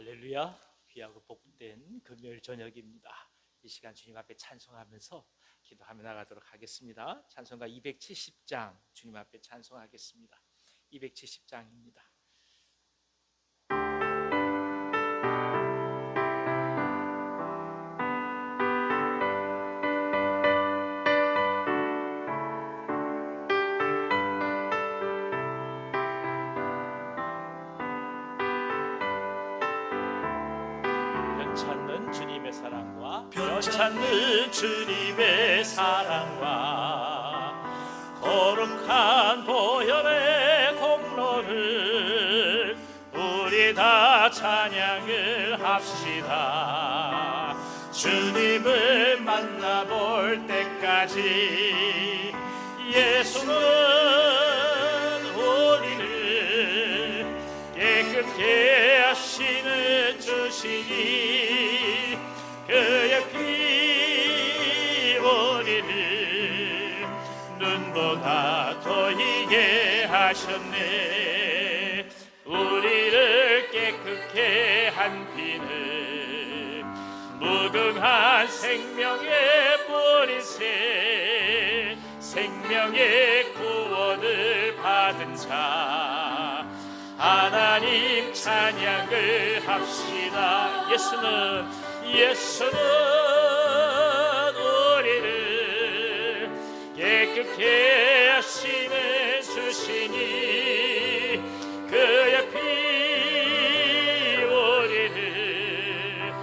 할렐루야. 귀하고 복된 금요일 저녁입니다. 이 시간 주님 앞에 찬송하면서 기도하며 나가도록 하겠습니다. 찬송가 270장 주님 앞에 찬송하겠습니다. 270장입니다. 변찮는 주님의 사랑과 변찮는 주님의 사랑과 거룩한 보혈의 공로를 우리 다 찬양을 합시다. 주님을 만나볼 때까지 예수는 우리를 깨끗게 하시는 주시니 그의 피 우리를 눈보다 더 희게 하셨네. 우리를 깨끗게 한 피는 무궁한 생명의 뿌리새 생명의 구원을 받은 자 하나님 찬양을 합시다. 예수는 우리를 깨끗게 하시는 주시니 그의 피 우리를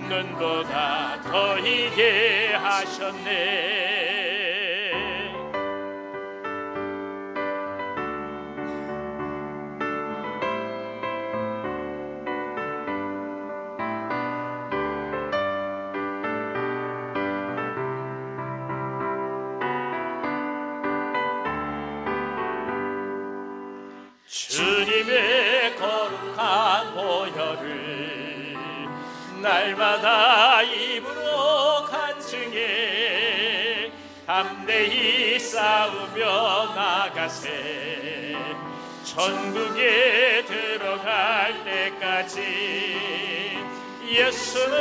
눈보다 더 희게 하셨네. 주님의 거룩한 보혈을 날마다 입으로 간증해 담대히 싸우며 나가세. 천국에 들어갈 때까지 예수는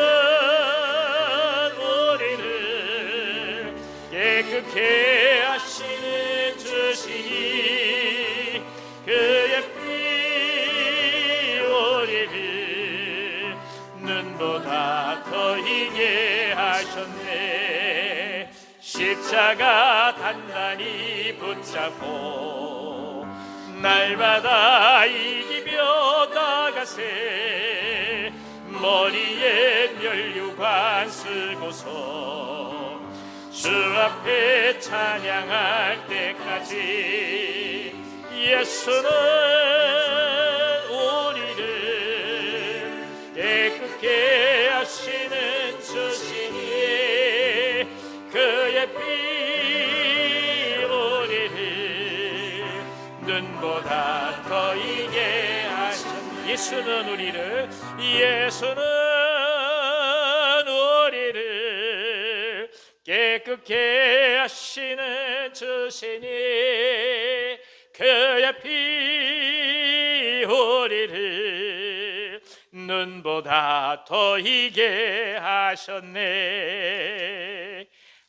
우리를 깨끗게 하시는 주시니 그의 피 우리를 눈보다 더 희게 하셨네. 십자가 단단히 붙잡고 날마다 이기며 나가세. 머리에 면류관 쓰고서 주 앞에 찬양할 때까지 예수는 우리를 깨끗게 하시는 주시니 그의 피 우리를 눈보다 더 희게 하신 예수는 우리를 깨끗게 하시는 주시니 그의 피 우리를 눈보다 더 희게 하셨네.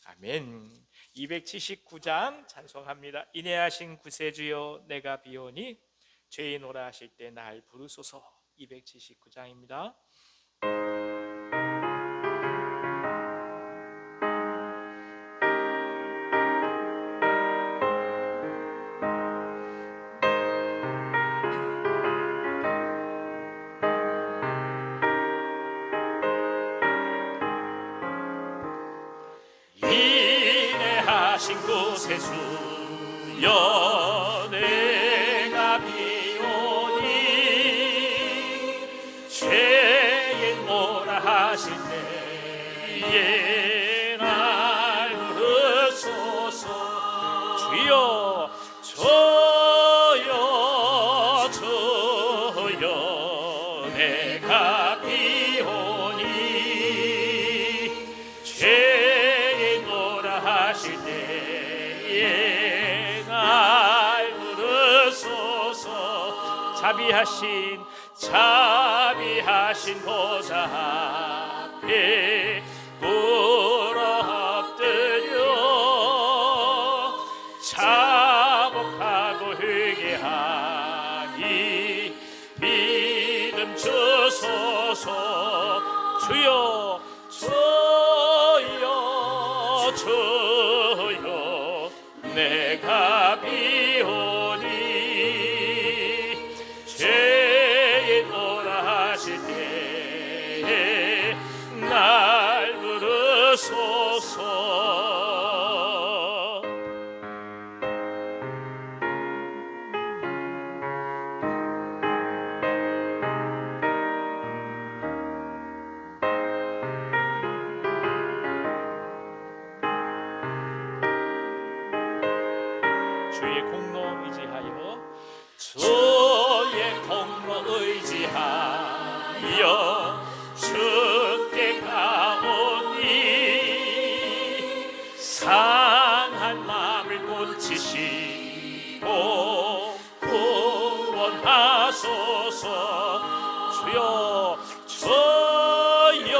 아멘. 279장 찬송합니다. 인내하신 구세주여 내가 비오니 죄인오라 하실 때 날 부르소서. 279장입니다. 인내하신 구세주여 내가 비오니 죄인 오라 하실 때에 날 부르소서. 주여 저여 내가 비오니 하실 때에 날 부르소서. 자비하신 자비하신 보좌 앞에 꿇어 엎드려 자복하고 회개하니 믿음 주소서. 주여 주여 주여 내가 비오니 죄인 오라 하실 때에 날 부르소서. 주의 공로 의지하여 주의 공로 의지하여 주께 가오니 상한 마음을 고치시고 구원하소서. 주여 주여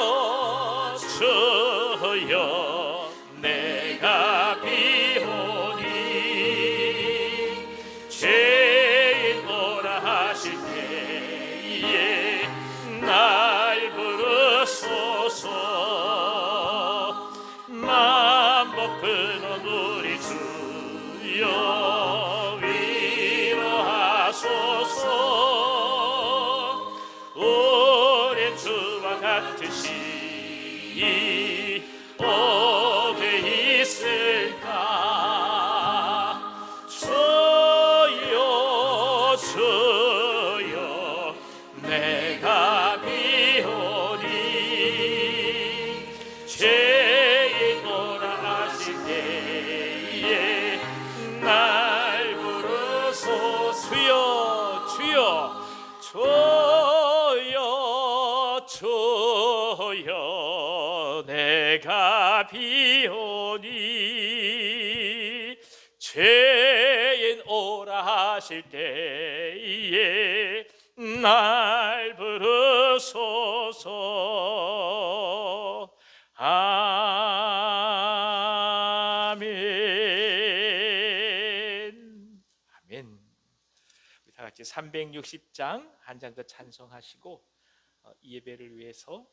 주여 내가 비오니 죄인 오라 하실 때에 날 부르소서. 만복 근원 우리 주여 위로하소서. 오랜 주와 같으시 어디 있을까. 주여 주여 내가 비오니 죄인 오라 하실 때에 날 부르소서. 주여 주여 주여 주여 내가 비오니 죄인 오라 하실 때에 날 부르소서. 아멘. 아멘. 우리 다 같이 360장 한 장 더 찬송하시고 이 예배를 위해서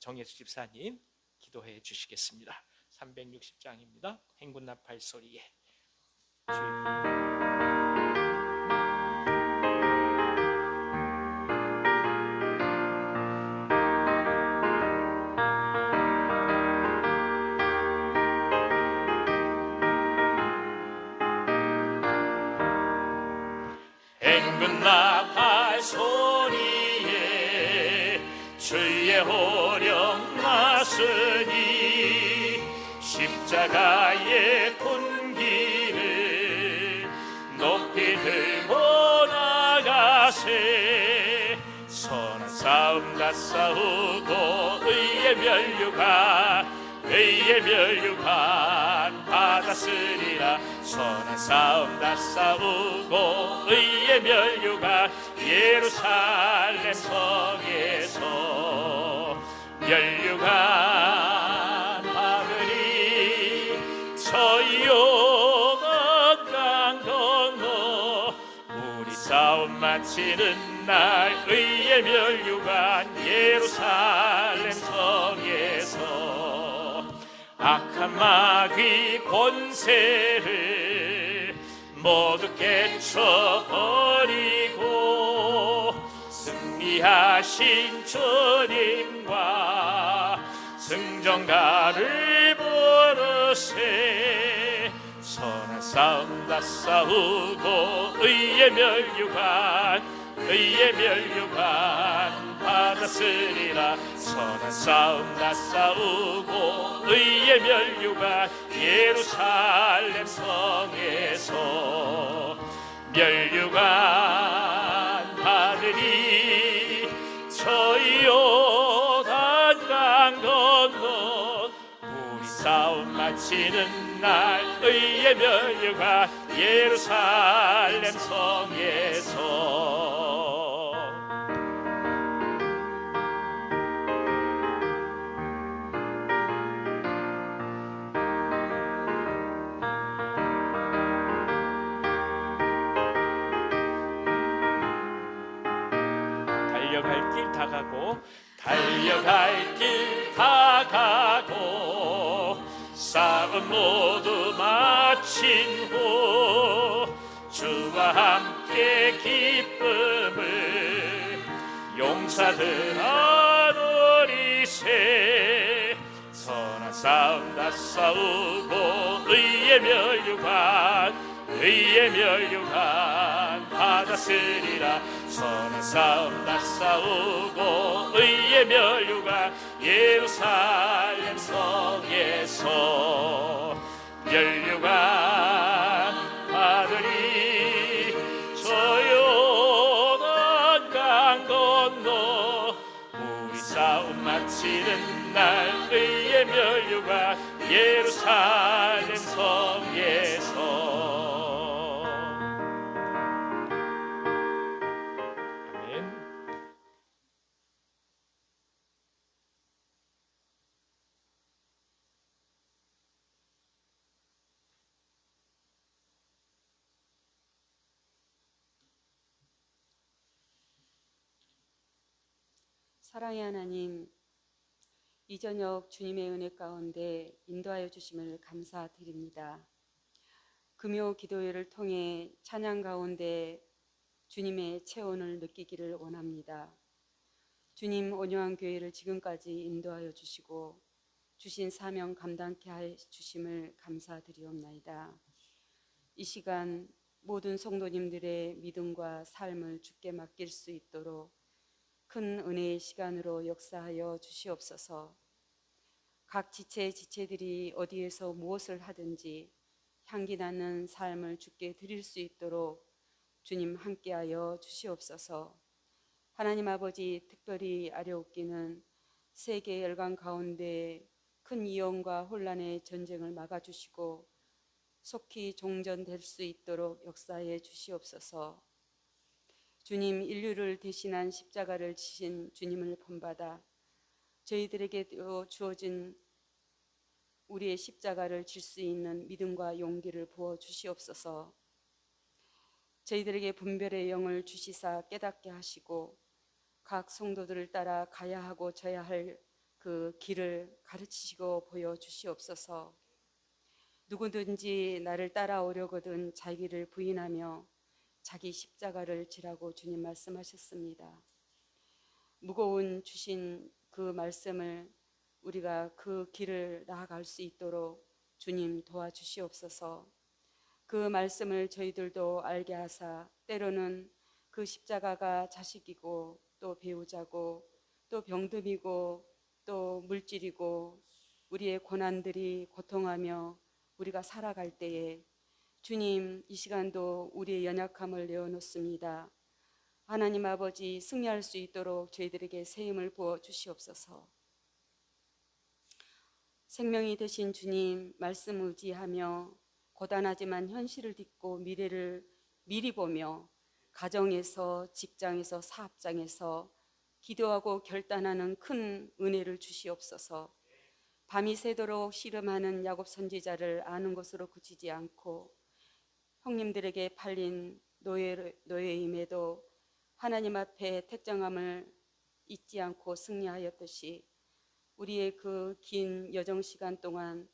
정예수 집사님 기도해 주시겠습니다. 360장입니다. 행군나팔 소리에 주의 행군나팔 소리에 주의 호령 나으니 십자가의 군기를 높이 들고 나가세. 선한 싸움 다 싸우고 의의 멸류관 받았으리라. 선한 싸움 다 싸우고 의의 멸류관 예루살렘 성에서 멸류관 받으리. 저희 요단 건너 우리 싸움 마치는 날 의의 멸류관 예루살렘 성에서 악한 마귀 권세를 모두 깨쳐버리고 승리하신 주님과 승전가를 부르세. 선한 싸움 다 싸우고 의의 멸류관 받았으리라. 선한 싸움 다 싸우고 의의 멸류관 예루살렘 성에서 멸류관 받으리. 저희 요단강 건너 우리 싸움 마치는 날 의의 멸류관 예루살렘 성에서 길 다 가고 달려갈 길 다 가고 싸움 모두 마친 후 주와 함께 기쁨을 용사들 하노리세 선한 싸움 다 싸우고 의의 멸류관 받았으리라 선한 싸움 다 싸우고 의의 멸류관 예루살렘 성에서 멸류관 받으리 조용한 강 건너 우리 싸움 마치는 날 의의 멸류관 예루살렘 성에서 아멘. 사랑의 하나님, 이 저녁 주님의 은혜 가운데 인도하여 주심을 감사드립니다. 금요 기도회를 통해 찬양 가운데 주님의 체온을 느끼기를 원합니다. 주님 온유한 교회를 지금까지 인도하여 주시고 주신 사명 감당케 해 주심을 감사드리옵나이다. 이 시간 모든 성도님들의 믿음과 삶을 주께 맡길 수 있도록 큰 은혜의 시간으로 역사하여 주시옵소서. 각 지체들이 어디에서 무엇을 하든지 향기 나는 삶을 주께 드릴 수 있도록 주님 함께하여 주시옵소서. 하나님 아버지, 특별히 아뢰옵기는 세계 열강 가운데 큰 이용과 혼란의 전쟁을 막아주시고 속히 종전될 수 있도록 역사해 주시옵소서. 주님, 인류를 대신한 십자가를 지신 주님을 본받아 저희들에게 주어진 우리의 십자가를 질 수 있는 믿음과 용기를 부어 주시옵소서. 저희들에게 분별의 영을 주시사 깨닫게 하시고 각 성도들을 따라 가야 하고 져야 할 그 길을 가르치시고 보여 주시옵소서. 누구든지 나를 따라오려거든 자기를 부인하며 자기 십자가를 지라고 주님 말씀하셨습니다. 무거운 주신 그 말씀을 우리가 그 길을 나아갈 수 있도록 주님 도와주시옵소서. 그 말씀을 저희들도 알게 하사 때로는 그 십자가가 자식이고 또 배우자고 또 병듦이고 또 물질이고 우리의 고난들이 고통하며 우리가 살아갈 때에 주님, 이 시간도 우리의 연약함을 내어놓습니다. 하나님 아버지, 승리할 수 있도록 저희들에게 새 힘을 부어 주시옵소서. 생명이 되신 주님 말씀 의지하며 고단하지만 현실을 딛고 미래를 미리 보며 가정에서, 직장에서, 사업장에서 기도하고 결단하는 큰 은혜를 주시옵소서. 밤이 새도록 씨름하는 야곱 선지자를 아는 것으로 그치지 않고 형님들에게 팔린 노예임에도 하나님 앞에 택정함을 잊지 않고 승리하였듯이 우리의 그 긴 여정 시간 동안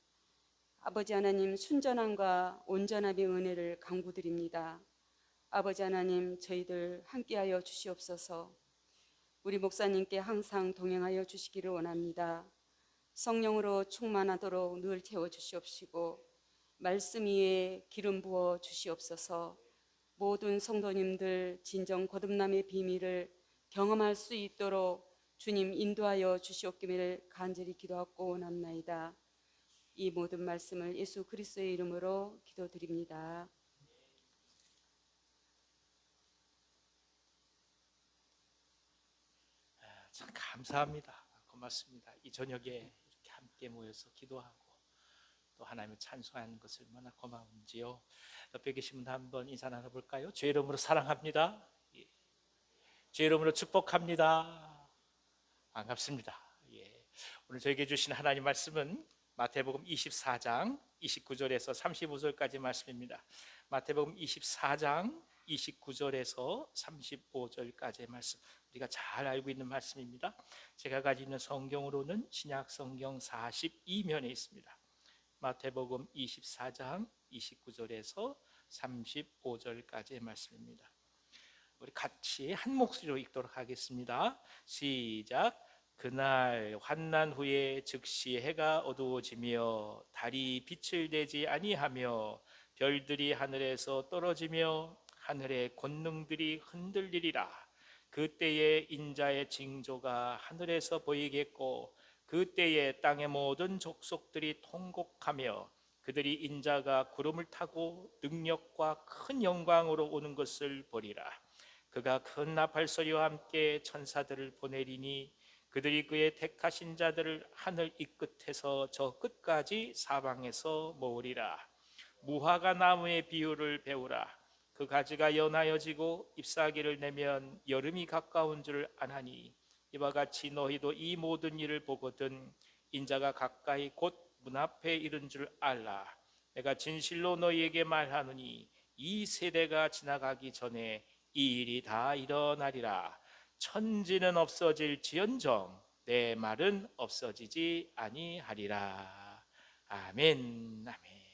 아버지 하나님 순전함과 온전함의 은혜를 간구드립니다. 아버지 하나님, 저희들 함께하여 주시옵소서. 우리 목사님께 항상 동행하여 주시기를 원합니다. 성령으로 충만하도록 늘 채워주시옵시고 말씀 위에 기름 부어 주시옵소서. 모든 성도님들 진정 거듭남의 비밀을 경험할 수 있도록 주님 인도하여 주시옵기를 간절히 기도하고 원합나이다. 이 모든 말씀을 예수 그리스도의 이름으로 기도드립니다. 참 감사합니다. 고맙습니다. 이 저녁에 이렇게 함께 모여서 기도하고 또 하나님을 찬송하는 것을 얼마나 고마운지요. 옆에 계신 분 한번 인사 나눠볼까요? 주의 이름으로 사랑합니다. 예. 주의 이름으로 축복합니다. 반갑습니다. 예. 오늘 저에게 주신 하나님 말씀은 마태복음 24장 29절에서 35절까지 말씀입니다. 마태복음 24장 29절에서 35절까지의 말씀, 우리가 잘 알고 있는 말씀입니다. 제가 가지고 있는 성경으로는 신약 성경 42면에 있습니다. 마태복음 24장 29절에서 35절까지의 말씀입니다. 우리 같이 한 목소리로 읽도록 하겠습니다. 시작. 그날 환난 후에 즉시 해가 어두워지며 달이 빛을 내지 아니하며 별들이 하늘에서 떨어지며 하늘의 권능들이 흔들리리라. 그때에 인자의 징조가 하늘에서 보이겠고 그때에 땅의 모든 족속들이 통곡하며 그들이 인자가 구름을 타고 능력과 큰 영광으로 오는 것을 보리라. 그가 큰 나팔 소리와 함께 천사들을 보내리니 그들이 그의 택하신 자들을 하늘 이 끝에서 저 끝까지 사방에서 모으리라. 무화과 나무의 비유를 배우라. 그 가지가 연하여지고 잎사귀를 내면 여름이 가까운 줄 아나니 이와 같이 너희도 이 모든 일을 보거든 인자가 가까이 곧 문 앞에 이른 줄 알라. 내가 진실로 너희에게 말하노니 이 세대가 지나가기 전에 이 일이 다 일어나리라. 천지는 없어질지언정 내 말은 없어지지 아니하리라. 아멘. 아멘.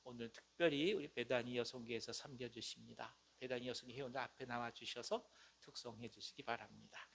오늘 특별히 우리 베다니 여성교회에서 섬겨주십니다. 베다니 여성교회 회원들 앞에 나와주셔서 특송해 주시기 바랍니다.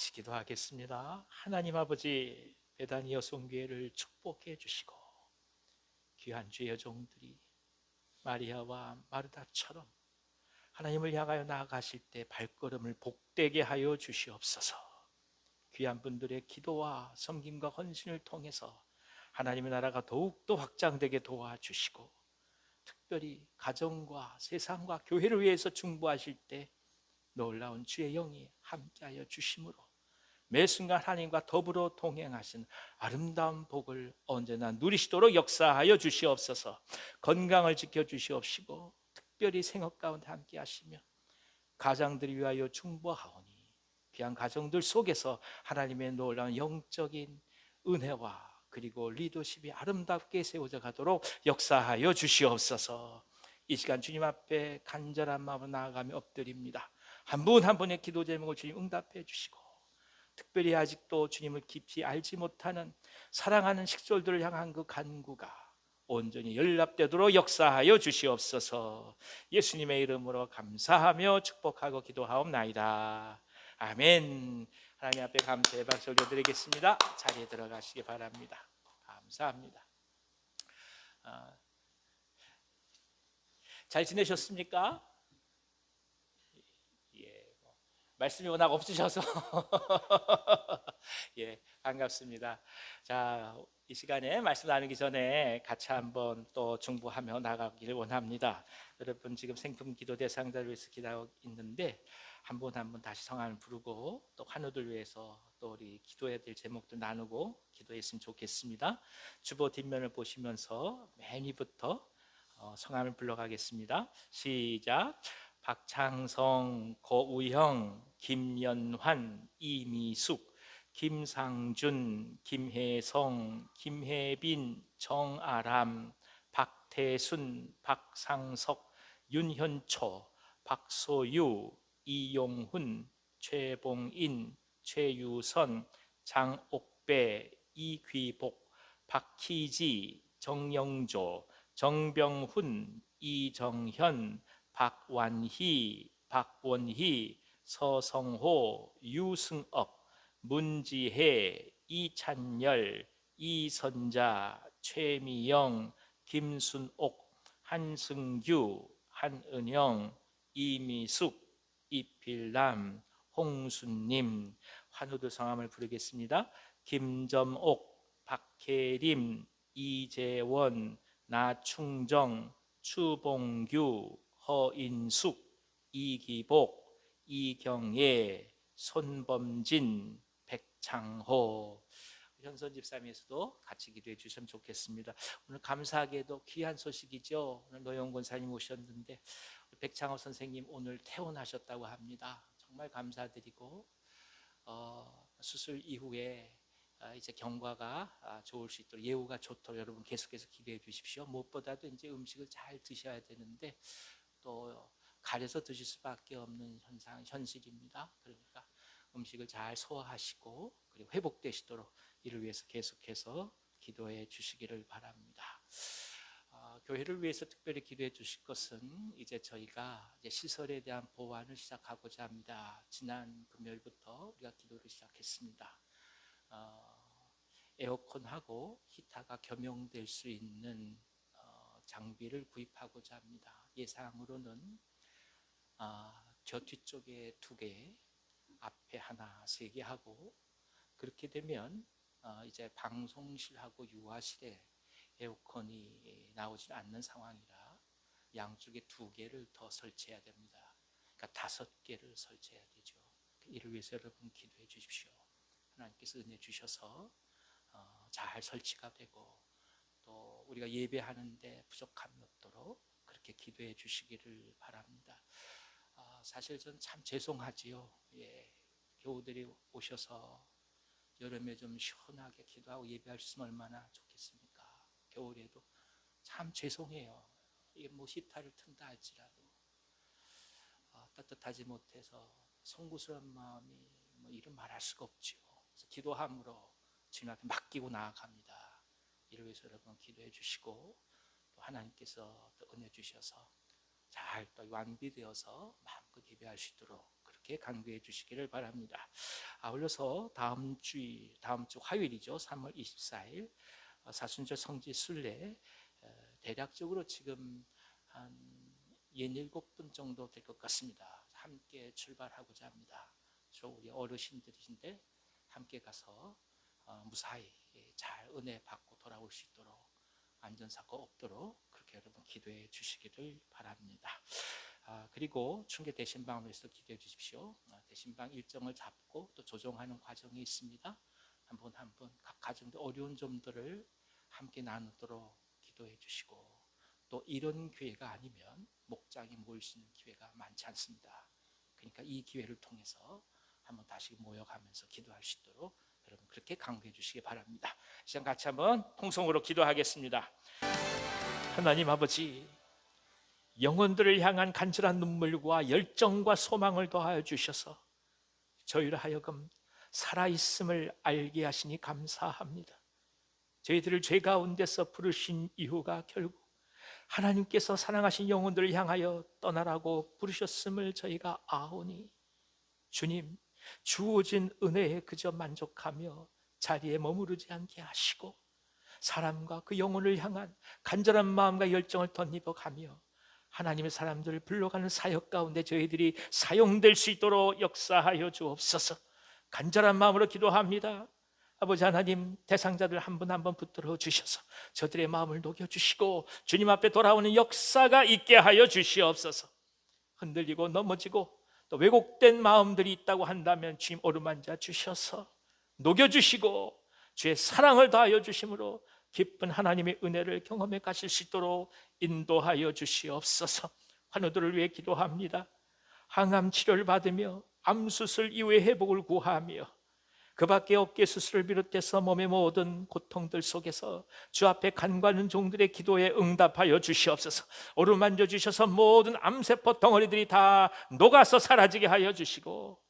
같이 기도하겠습니다. 하나님 아버지, 베다니 여성교회를 축복해 주시고 귀한 주의 여종들이 마리아와 마르다처럼 하나님을 향하여 나아가실 때 발걸음을 복되게 하여 주시옵소서. 귀한 분들의 기도와 섬김과 헌신을 통해서 하나님의 나라가 더욱더 확장되게 도와주시고, 특별히 가정과 세상과 교회를 위해서 중보하실 때 놀라운 주의 영이 함께하여 주심으로 매 순간 하나님과 더불어 동행하신 아름다운 복을 언제나 누리시도록 역사하여 주시옵소서. 건강을 지켜주시옵시고 특별히 생업 가운데 함께 하시며 가장들을 위하여 중보하오니 귀한 가정들 속에서 하나님의 놀라운 영적인 은혜와 그리고 리더십이 아름답게 세워져 가도록 역사하여 주시옵소서. 이 시간 주님 앞에 간절한 마음으로 나아가며 엎드립니다. 한 분 한 분의 기도 제목을 주님 응답해 주시고, 특별히 아직도 주님을 깊이 알지 못하는 사랑하는 식솔들을 향한 그 간구가 온전히 연락되도록 역사하여 주시옵소서. 예수님의 이름으로 감사하며 축복하고 기도하옵나이다. 아멘. 하나님 앞에 감사의 박수 올려드리겠습니다. 자리에 들어가시기 바랍니다. 감사합니다. 잘 지내셨습니까? 말씀이 워낙 없으셔서 예, 반갑습니다. 자, 이 시간에 말씀 나누기 전에 같이 한번 또 중보하며 나가기를 원합니다. 여러분 지금 생품 기도 대상자를 위해서 기도하고 있는데 한 분 한 분 다시 성함을 부르고 또 환우들 위해서 또 우리 기도해야 될 제목들 나누고 기도했으면 좋겠습니다. 주보 뒷면을 보시면서 맨 위부터 성함을 불러가겠습니다. 시작. 박창성, 고우형, 김연환, 이미숙, 김상준, 김혜성, 김혜빈, 정아람, 박태순, 박상석, 윤현초, 박소유, 이용훈, 최봉인, 최유선, 장옥배, 이귀복, 박희지, 정영조, 정병훈, 이정현, 박완희, 박원희, 서성호, 유승업, 문지혜, 이찬열, 이선자, 최미영, 김순옥, 한승규, 한은영, 이미숙, 이필남, 홍순님. 환우들 성함을 부르겠습니다. 김점옥, 박혜림, 이재원, 나충정, 추봉규, 허인숙, 이기복, 이경예, 손범진, 백창호. 현선 집사님에서도 같이 기도해 주시면 좋겠습니다. 오늘 감사하게도 귀한 소식이죠. 오늘 노영 권사님 오셨는데 백창호 선생님 오늘 퇴원하셨다고 합니다. 정말 감사드리고 수술 이후에 이제 경과가 좋을 수 있도록, 예후가 좋도록 여러분 계속해서 기도해 주십시오. 무엇보다도 이제 음식을 잘 드셔야 되는데 또 가려서 드실 수밖에 없는 현실입니다. 그러니까 음식을 잘 소화하시고 그리고 회복되시도록 이를 위해서 계속해서 기도해 주시기를 바랍니다. 교회를 위해서 특별히 기도해 주실 것은 이제 저희가 이제 시설에 대한 보완을 시작하고자 합니다. 지난 금요일부터 우리가 기도를 시작했습니다. 에어컨하고 히터가 겸용될 수 있는 장비를 구입하고자 합니다. 예상으로는 저 뒤쪽에 2개, 앞에 하나, 3개 하고, 그렇게 되면 이제 방송실하고 유아실에 에어컨이 나오지 않는 상황이라 양쪽에 2개를 더 설치해야 됩니다. 그러니까 5개를 설치해야 되죠. 이를 위해서 여러분 기도해 주십시오. 하나님께서 은혜 주셔서 잘 설치가 되고 또 우리가 예배하는데 부족함이 없도록 그렇게 기도해 주시기를 바랍니다. 사실 전 참 죄송하지요. 교우들이 오셔서 여름에 좀 시원하게 기도하고 예배할 수 있으면 얼마나 좋겠습니까? 겨울에도 참 죄송해요. 이게 뭐 히터를 튼다 할지라도 따뜻하지 못해서 송구스러운 마음이 뭐 이름 말할 수가 없지요. 그래서 기도함으로 주님 앞에 맡기고 나아갑니다. 이를 위해서 여러분 기도해 주시고 또 하나님께서 또 은혜 주셔서 잘 또 완비되어서 마음껏 예배할 수 있도록 그렇게 간구해 주시기를 바랍니다. 아울러서 다음 주 화요일이죠. 3월 24일 사순절 성지 순례, 대략적으로 지금 한 67분 정도 될 것 같습니다. 함께 출발하고자 합니다. 저 우리 어르신들이신데 함께 가서 무사히 잘 은혜 받고 돌아올 수 있도록 안전사고 없도록 그렇게 여러분 기도해 주시기를 바랍니다. 그리고 충계 대신방을 위해서 기도해 주십시오. 대신방 일정을 잡고 또 조정하는 과정이 있습니다. 한 분 한 분 각 가정의 어려운 점들을 함께 나누도록 기도해 주시고, 또 이런 기회가 아니면 목장이 모일 수 있는 기회가 많지 않습니다. 그러니까 이 기회를 통해서 한번 다시 모여가면서 기도할 수 있도록 여러분 그렇게 강구해 주시기 바랍니다. 시간 같이 한번 통성으로 기도하겠습니다. 하나님 아버지, 영혼들을 향한 간절한 눈물과 열정과 소망을 더하여 주셔서 저희를 하여금 살아있음을 알게 하시니 감사합니다. 저희들을 죄 가운데서 부르신 이유가 결국 하나님께서 사랑하신 영혼들을 향하여 떠나라고 부르셨음을 저희가 아오니, 주님, 주어진 은혜에 그저 만족하며 자리에 머무르지 않게 하시고 사람과 그 영혼을 향한 간절한 마음과 열정을 덧입어가며 하나님의 사람들을 불러가는 사역 가운데 저희들이 사용될 수 있도록 역사하여 주옵소서. 간절한 마음으로 기도합니다. 아버지 하나님, 대상자들 한 분 한 분 붙들어 주셔서 저들의 마음을 녹여주시고 주님 앞에 돌아오는 역사가 있게 하여 주시옵소서. 흔들리고 넘어지고 또 왜곡된 마음들이 있다고 한다면 주님 어루만져 주셔서 녹여주시고 주의 사랑을 다하여 주심으로 깊은 하나님의 은혜를 경험해 가실 수 있도록 인도하여 주시옵소서. 환우들을 위해 기도합니다. 항암 치료를 받으며 암수술 이후의 회복을 구하며 그 밖에 어깨 수술을 비롯해서 몸의 모든 고통들 속에서 주 앞에 간구하는 종들의 기도에 응답하여 주시옵소서. 어루만져 주셔서 모든 암세포 덩어리들이 다 녹아서 사라지게 하여 주시고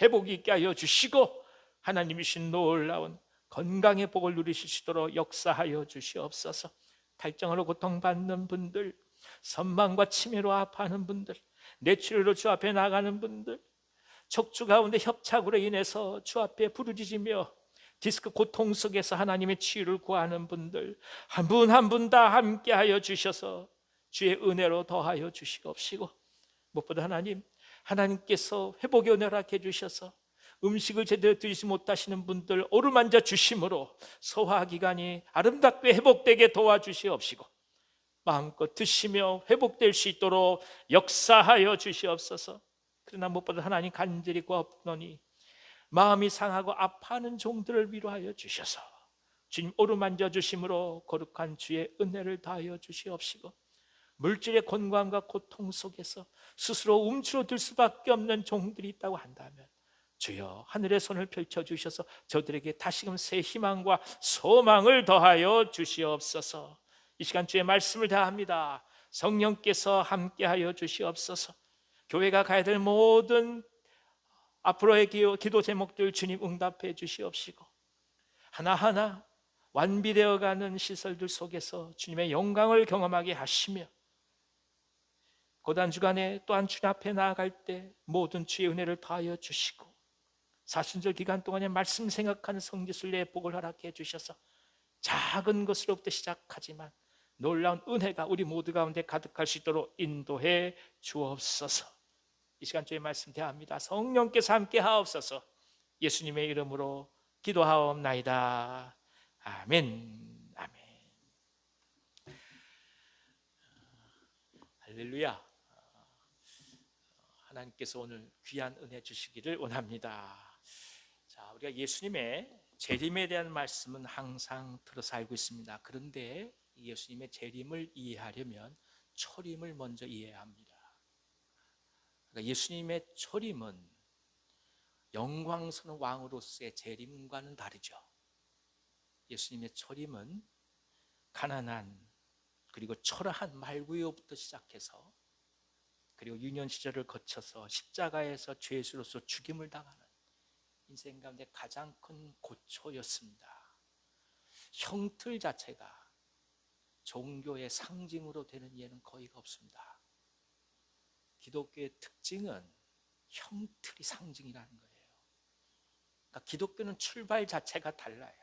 회복이 있게 하여 주시고 하나님이신 놀라운 건강의 복을 누리실 수 있도록 역사하여 주시옵소서. 탈정으로 고통받는 분들, 선망과 치매로 아파하는 분들, 뇌출혈로 주 앞에 나가는 분들, 척추 가운데 협착으로 인해서 주 앞에 부르짖으며 디스크 고통 속에서 하나님의 치유를 구하는 분들 한 분 한 분 다 함께하여 주셔서 주의 은혜로 더하여 주시옵시고, 무엇보다 하나님께서 회복의 은혜를 허락해 주셔서 음식을 제대로 드시지 못하시는 분들 어루만져 주심으로 소화기관이 아름답게 회복되게 도와주시옵시고 마음껏 드시며 회복될 수 있도록 역사하여 주시옵소서. 그러나 무엇보다 하나님, 간절히 구하옵노니 마음이 상하고 아파하는 종들을 위로하여 주셔서 주님 어루만져 주심으로 거룩한 주의 은혜를 다하여 주시옵시고, 물질의 곤고함과 고통 속에서 스스로 움츠러들 수밖에 없는 종들이 있다고 한다면 주여 하늘의 손을 펼쳐 주셔서 저들에게 다시금 새 희망과 소망을 더하여 주시옵소서. 이 시간 주의 말씀을 다합니다. 성령께서 함께하여 주시옵소서. 교회가 가야 될 모든 앞으로의 기도 제목들 주님 응답해 주시옵시고 하나하나 완비되어가는 시설들 속에서 주님의 영광을 경험하게 하시며 고단 주간에 또한 주님 앞에 나아갈 때 모든 주의 은혜를 더하여 주시고 사순절 기간 동안에 말씀 생각하는 성지순례의 복을 허락해 주셔서 작은 것으로부터 시작하지만 놀라운 은혜가 우리 모두 가운데 가득할 수 있도록 인도해 주옵소서. 이 시간 주의 말씀 대합니다. 성령께서 함께 하옵소서. 예수님의 이름으로 기도하옵나이다. 아멘. 아멘. 할렐루야. 하나님께서 오늘 귀한 은혜 주시기를 원합니다. 자, 우리가 예수님의 재림에 대한 말씀은 항상 들어서 알고 있습니다. 그런데 예수님의 재림을 이해하려면 초림을 먼저 이해해야 합니다. 그러니까 예수님의 초림은 영광스러운 왕으로서의 재림과는 다르죠. 예수님의 초림은 가난한 그리고 초라한 말구유부터 시작해서 그리고 유년 시절을 거쳐서 십자가에서 죄수로서 죽임을 당하는 인생 가운데 가장 큰 고초였습니다. 형틀 자체가 종교의 상징으로 되는 예는 거의가 없습니다. 기독교의 특징은 형틀이 상징이라는 거예요. 그러니까 기독교는 출발 자체가 달라요.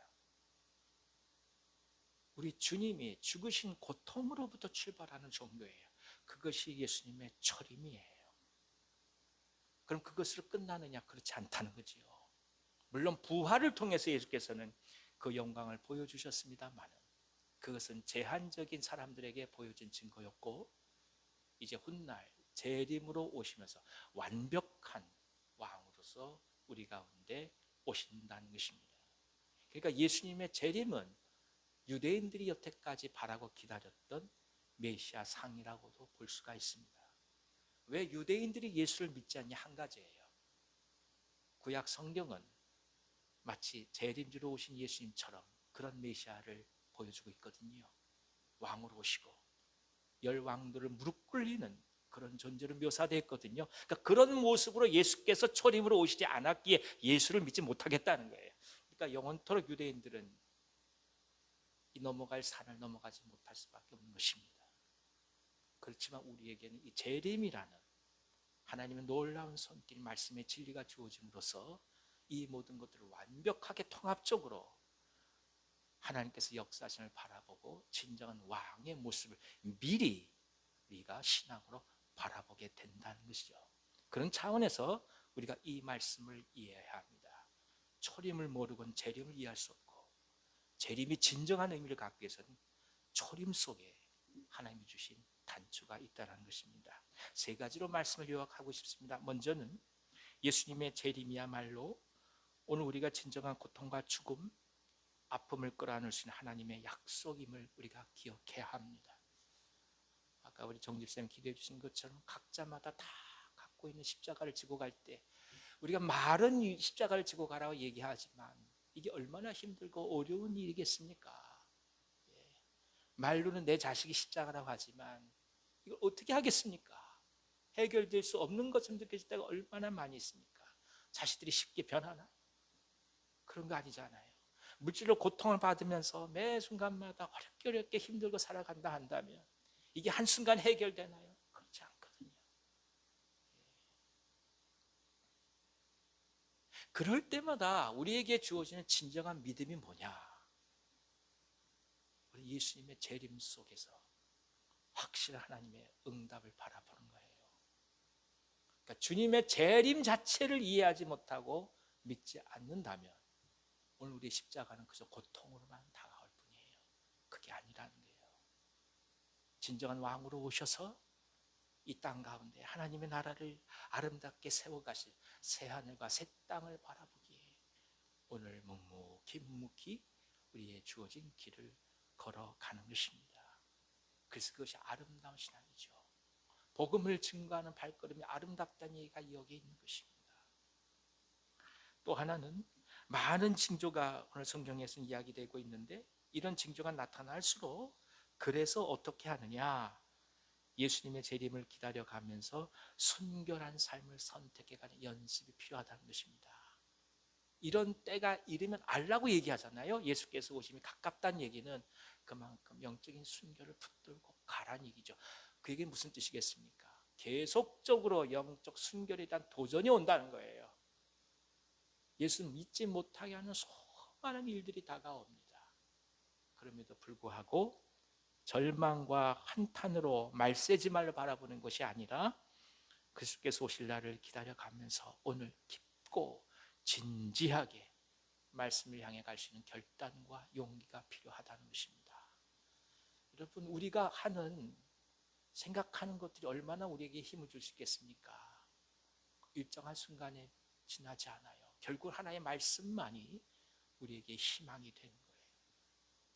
우리 주님이 죽으신 고통으로부터 출발하는 종교예요. 그것이 예수님의 초림이에요. 그럼 그것으로 끝나느냐? 그렇지 않다는 거지요. 물론 부활을 통해서 예수께서는 그 영광을 보여주셨습니다만 그것은 제한적인 사람들에게 보여진 증거였고 이제 훗날 재림으로 오시면서 완벽한 왕으로서 우리 가운데 오신다는 것입니다. 그러니까 예수님의 재림은 유대인들이 여태까지 바라고 기다렸던 메시아 상이라고도 볼 수가 있습니다. 왜 유대인들이 예수를 믿지 않냐? 한 가지예요. 구약 성경은 마치 재림주로 오신 예수님처럼 그런 메시아를 보여주고 있거든요. 왕으로 오시고 열 왕들을 무릎 꿇리는 그런 존재로 묘사되어 있거든요. 그러니까 그런 모습으로 예수께서 초림으로 오시지 않았기에 예수를 믿지 못하겠다는 거예요. 그러니까 영원토록 유대인들은 이 넘어갈 산을 넘어가지 못할 수밖에 없는 것입니다. 그렇지만 우리에게는 이 재림이라는 하나님의 놀라운 손길, 말씀의 진리가 주어짐으로써 이 모든 것들을 완벽하게 통합적으로 하나님께서 역사하심을 바라보고 진정한 왕의 모습을 미리 우리가 신앙으로 바라보게 된다는 것이죠. 그런 차원에서 우리가 이 말씀을 이해해야 합니다. 초림을 모르고는 재림을 이해할 수 없고 재림이 진정한 의미를 갖기 위해서는 초림 속에 하나님이 주신 단초가 있다는 것입니다. 세 가지로 말씀을 요약하고 싶습니다. 먼저는 예수님의 재림이야말로 오늘 우리가 진정한 고통과 죽음, 아픔을 끌어안을 수 있는 하나님의 약속임을 우리가 기억해야 합니다. 아까 우리 정집사님 기도해 주신 것처럼 각자마다 다 갖고 있는 십자가를 지고 갈 때 우리가 말은 이 십자가를 지고 가라고 얘기하지만 이게 얼마나 힘들고 어려운 일이겠습니까? 말로는 내 자식이 십자가라고 하지만 이걸 어떻게 하겠습니까? 해결될 수 없는 것처럼 느껴질 때가 얼마나 많이 있습니까? 자식들이 쉽게 변하나? 그런 거 아니잖아요. 물질로 고통을 받으면서 매 순간마다 어렵게 힘들고 살아간다 한다면 이게 한순간 해결되나요? 그렇지 않거든요. 그럴 때마다 우리에게 주어지는 진정한 믿음이 뭐냐? 우리 예수님의 재림 속에서 확실한 하나님의 응답을 바라보는 거예요. 그러니까 주님의 재림 자체를 이해하지 못하고 믿지 않는다면 오늘 우리 십자가는 그저 고통으로만 다가올 뿐이에요. 그게 아니라는 거예요. 진정한 왕으로 오셔서 이 땅 가운데 하나님의 나라를 아름답게 세워가실 새 하늘과 새 땅을 바라보기에 오늘 묵묵히 우리의 주어진 길을 걸어가는 것입니다. 그래서 그것이 아름다운 신앙이죠. 복음을 증거하는 발걸음이 아름답다는 얘기가 여기에 있는 것입니다. 또 하나는 많은 징조가 오늘 성경에서 이야기되고 있는데 이런 징조가 나타날수록 그래서 어떻게 하느냐? 예수님의 재림을 기다려가면서 순결한 삶을 선택해가는 연습이 필요하다는 것입니다. 이런 때가 이르면 알라고 얘기하잖아요. 예수께서 오심이 가깝다는 얘기는 그만큼 영적인 순결을 붙들고 가라는 얘기죠. 그게 무슨 뜻이겠습니까? 계속적으로 영적 순결에 대한 도전이 온다는 거예요. 예수 믿지 못하게 하는 수많은 일들이 다가옵니다. 그럼에도 불구하고 절망과 한탄으로 말세지말로 바라보는 것이 아니라 그리스도께서 오실 날을 기다려가면서 오늘 깊고 진지하게 말씀을 향해 갈 수 있는 결단과 용기가 필요하다는 것입니다. 여러분, 우리가 생각하는 것들이 얼마나 우리에게 힘을 줄 수 있겠습니까? 일정한 순간에 지나지 않아요. 결국 하나의 말씀만이 우리에게 희망이 되는 거예요.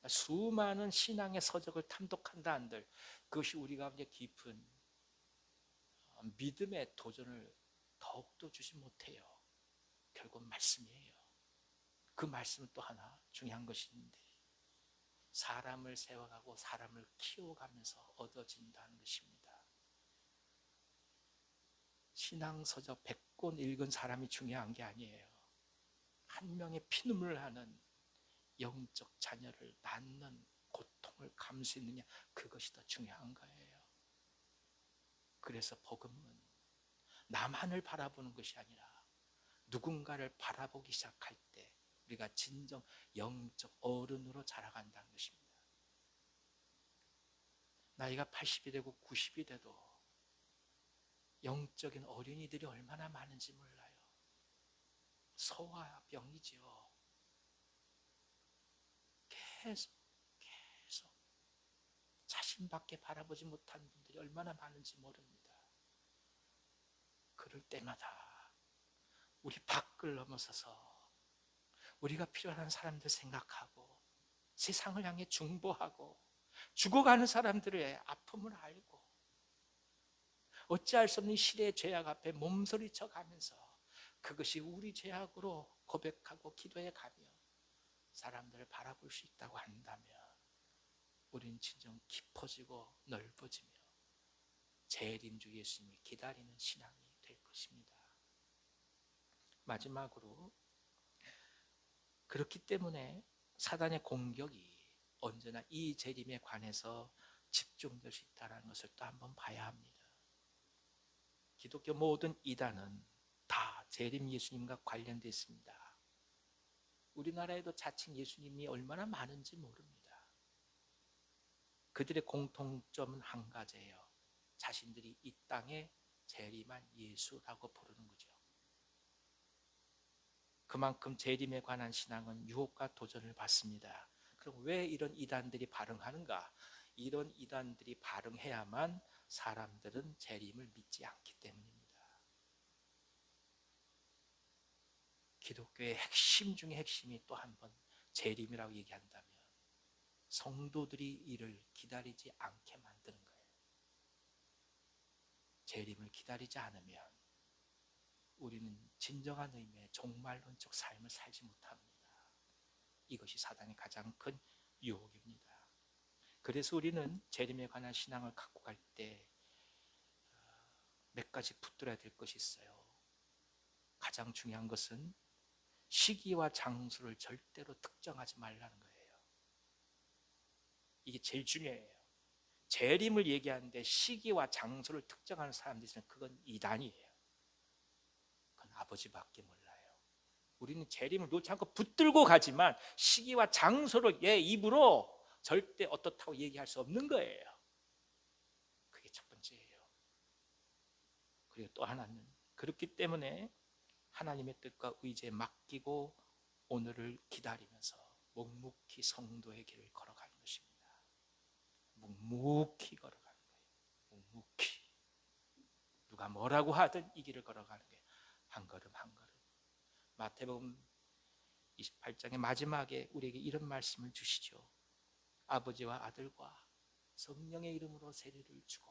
수많은 신앙의 서적을 탐독한다 한들 그것이 우리가 이제 깊은 믿음의 도전을 더욱더 주지 못해요. 결국 말씀이에요. 그 말씀은 또 하나 중요한 것이 있는데 사람을 세워가고 사람을 키워가면서 얻어진다는 것입니다. 신앙서적 100권 읽은 사람이 중요한 게 아니에요. 한 명의 피눈물을 하는 영적 자녀를 낳는 고통을 감수했느냐, 그것이 더 중요한 거예요. 그래서 복음은 나만을 바라보는 것이 아니라 누군가를 바라보기 시작할 때 우리가 진정 영적 어른으로 자라간다는 것입니다. 나이가 80이 되고 90이 돼도 영적인 어린이들이 얼마나 많은지 몰라요. 소아병이지요. 계속 자신밖에 바라보지 못한 분들이 얼마나 많은지 모릅니다. 그럴 때마다 우리 밖을 넘어서서 우리가 필요한 사람들 생각하고 세상을 향해 중보하고 죽어가는 사람들의 아픔을 알고 어찌할 수 없는 시대의 죄악 앞에 몸서리쳐 가면서 그것이 우리 죄악으로 고백하고 기도해 가며 사람들을 바라볼 수 있다고 한다면 우린 진정 깊어지고 넓어지며 재림주 예수님을 기다리는 신앙이 될 것입니다. 마지막으로 그렇기 때문에 사단의 공격이 언제나 이 재림에 관해서 집중될 수 있다는 것을 또 한번 봐야 합니다. 기독교 모든 이단은 다 재림 예수님과 관련되어 있습니다. 우리나라에도 자칭 예수님이 얼마나 많은지 모릅니다. 그들의 공통점은 한 가지예요. 자신들이 이 땅에 재림한 예수라고 부르는 거죠. 그만큼 재림에 관한 신앙은 유혹과 도전을 받습니다. 그럼 왜 이런 이단들이 발흥하는가? 이런 이단들이 발흥해야만 사람들은 재림을 믿지 않기 때문입니다. 기독교의 핵심 중에 핵심이 또 한 번 재림이라고 얘기한다면 성도들이 이를 기다리지 않게 만드는 거예요. 재림을 기다리지 않으면 우리는 진정한 의미의 종말론적 삶을 살지 못합니다. 이것이 사단의 가장 큰 유혹입니다. 그래서 우리는 재림에 관한 신앙을 갖고 갈 때 몇 가지 붙들어야 될 것이 있어요. 가장 중요한 것은 시기와 장소를 절대로 특정하지 말라는 거예요. 이게 제일 중요해요. 재림을 얘기하는데 시기와 장소를 특정하는 사람들이 있으면 그건 이단이에요. 그건 아버지밖에 몰라요. 우리는 재림을 놓지 않고 붙들고 가지만 시기와 장소를 얘 입으로 절대 어떻다고 얘기할 수 없는 거예요. 그게 첫 번째예요. 그리고 또 하나는 그렇기 때문에 하나님의 뜻과 의지에 맡기고 오늘을 기다리면서 묵묵히 성도의 길을 걸어가는 것입니다. 묵묵히 걸어가는 거예요. 묵묵히. 누가 뭐라고 하든 이 길을 걸어가는 거예요. 한 걸음 한 걸음. 마태복음 28장의 마지막에 우리에게 이런 말씀을 주시죠. 아버지와 아들과 성령의 이름으로 세례를 주고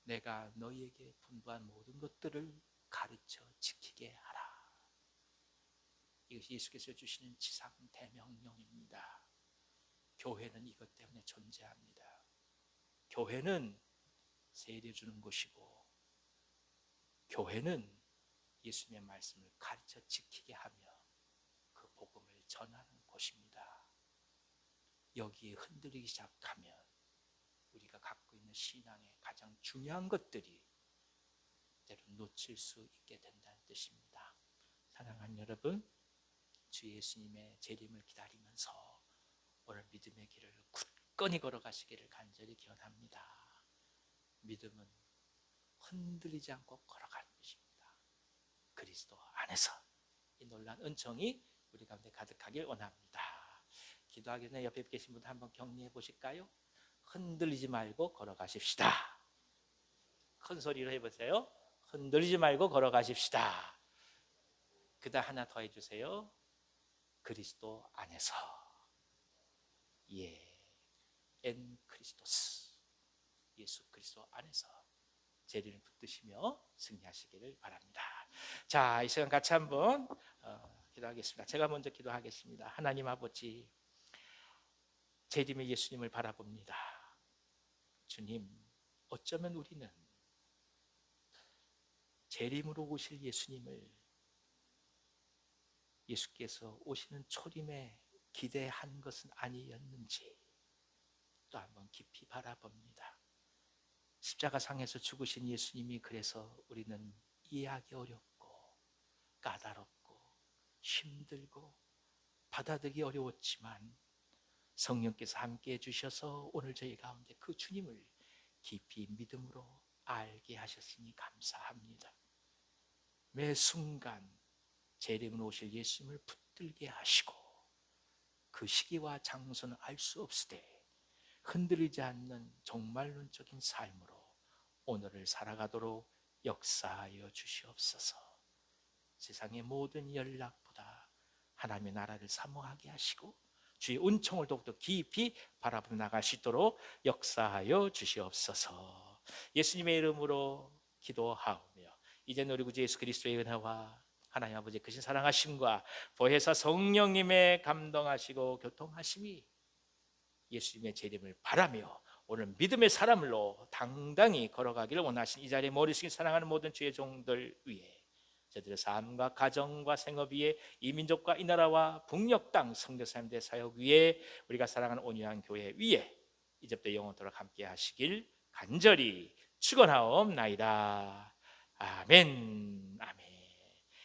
내가 너희에게 분부한 모든 것들을 가르쳐 지키게 하라. 이것이 예수께서 주시는 지상 대명령입니다. 교회는 이것 때문에 존재합니다. 교회는 세례 주는 곳이고 교회는 예수님의 말씀을 가르쳐 지키게 하며 그 복음을 전하는 곳입니다. 여기에 흔들리기 시작하면 우리가 갖고 있는 신앙의 가장 중요한 것들이 때로 놓칠 수 있게 된다는 뜻입니다. 사랑하는 여러분, 주 예수님의 재림을 기다리면서 오늘 믿음의 길을 굳건히 걸어가시기를 간절히 기원합니다. 믿음은 흔들리지 않고 걸어가는 것입니다. 그리스도 안에서 이 놀라운 은총이 우리 가운데 가득하길 원합니다. 기도하기 전에 옆에 계신 분들 한번 격려해 보실까요? 흔들리지 말고 걸어가십시다. 큰 소리로 해보세요. 흔들리지 말고 걸어가십시다. 그다음 하나 더 해주세요. 그리스도 안에서. 엔 크리스토스. 예수 그리스도 안에서 재림을 붙드시며 승리하시기를 바랍니다. 자, 이 시간 같이 한번 기도하겠습니다. 제가 먼저 기도하겠습니다. 하나님 아버지, 재림의 예수님을 바라봅니다. 주님, 어쩌면 우리는 재림으로 오실 예수님을 예수께서 오시는 초림에 기대한 것은 아니었는지 또 한번 깊이 바라봅니다. 십자가상에서 죽으신 예수님이 그래서 우리는 이해하기 어렵고 까다롭고 힘들고 받아들이기 어려웠지만 성령께서 함께 해주셔서 오늘 저희 가운데 그 주님을 깊이 믿음으로 알게 하셨으니 감사합니다. 매 순간 재림은 오실 예수님을 붙들게 하시고 그 시기와 장소는 알 수 없으되 흔들리지 않는 종말론적인 삶으로 오늘을 살아가도록 역사하여 주시옵소서. 세상의 모든 연락보다 하나님의 나라를 사모하게 하시고 주의 은총을 더욱더 깊이 바라보며 나갈 수 있도록 역사하여 주시옵소서. 예수님의 이름으로 기도하오며 이제는 우리 구주 예수 그리스도의 은혜와 하나님 아버지의 크신 사랑하심과 보혜사 성령님의 감동하시고 교통하심이 예수님의 재림을 바라며 오늘 믿음의 사람으로 당당히 걸어가기를 원하신 이 자리에 머리 숙인 사랑하는 모든 주의 종들 위해 저들의 삶과 가정과 생업 위에 이 민족과 이 나라와 북녘 땅 선교사님들의 사역 위에 우리가 사랑하는 온유한 교회 위에 이제부터 영원토록 함께 하시길 간절히 축원하옵나이다. 아멘. 아멘.